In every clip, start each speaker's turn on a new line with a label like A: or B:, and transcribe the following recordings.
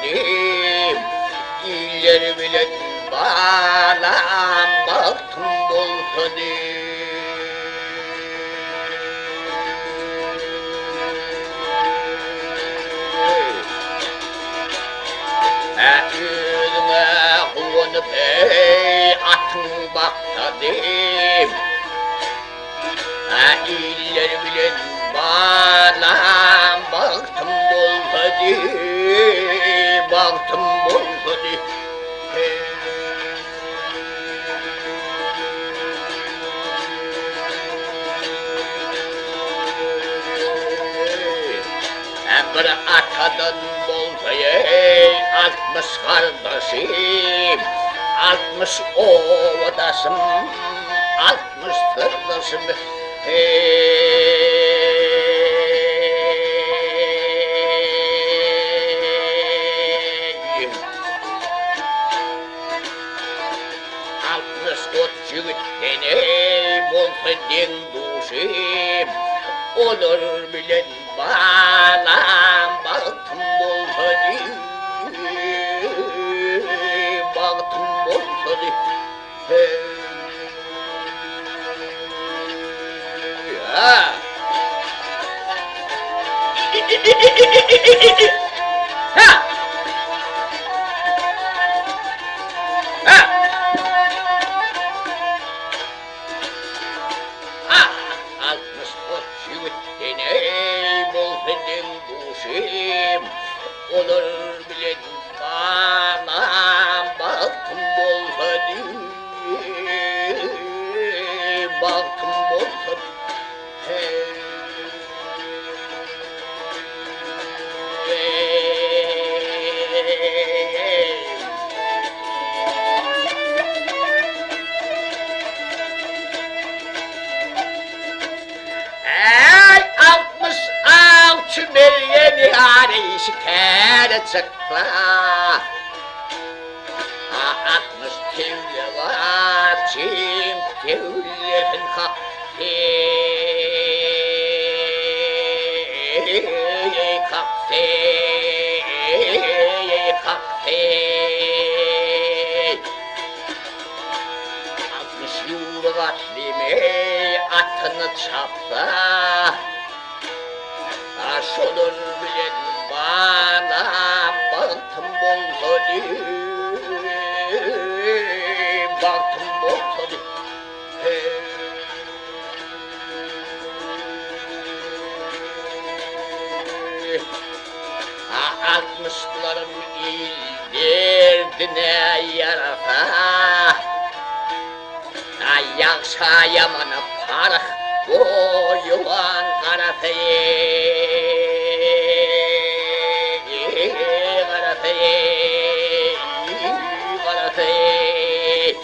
A: bolsadım, iyiler bilen balam baktım bolsadım. Özüme konup atın baktadım, iller bilen balam baktım bolsadım, baktım bolsadım. Bir atadan bolsayım 60 kardeşim, 60 ovadasım, 60 sırdaşım. Altmış ot jigitine bolsa den duşim, olur bilen balam baktım bolsadım, baktım bolsadım. Ha! Ha! Ha! Ha! 60 ot jigitine bolsa den duşim, olur bilen balam baktım bolsadım, baktım bolsadım. Ey 66 milyon yâri şikâre çıkla, 60 tevle var çim tevlerin kahve, kahve, kahve. 60 yıl vatlimi atını çapsa, aşolur bilen balam baktım bolsadım, baktım bolsadım. Altmışlarım il derdine yarasa, yaksa yamana parık boyulan karafeye, karafeye, karafeye.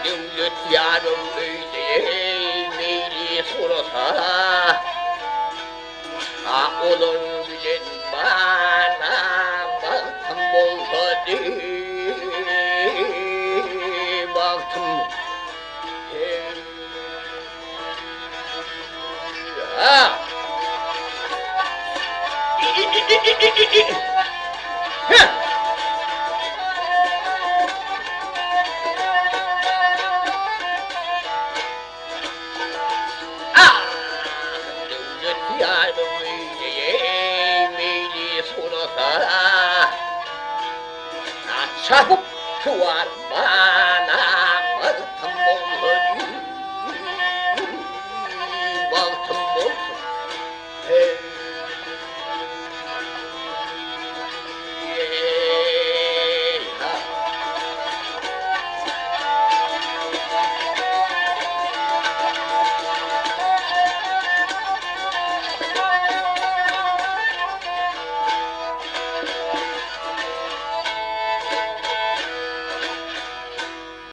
A: Devlet yarım öyle meyli sorsa, olur bilen bana baktım bolsadım, baktım. Ha! Devlet yardım öyle meyli sorsa, çabuk tuvar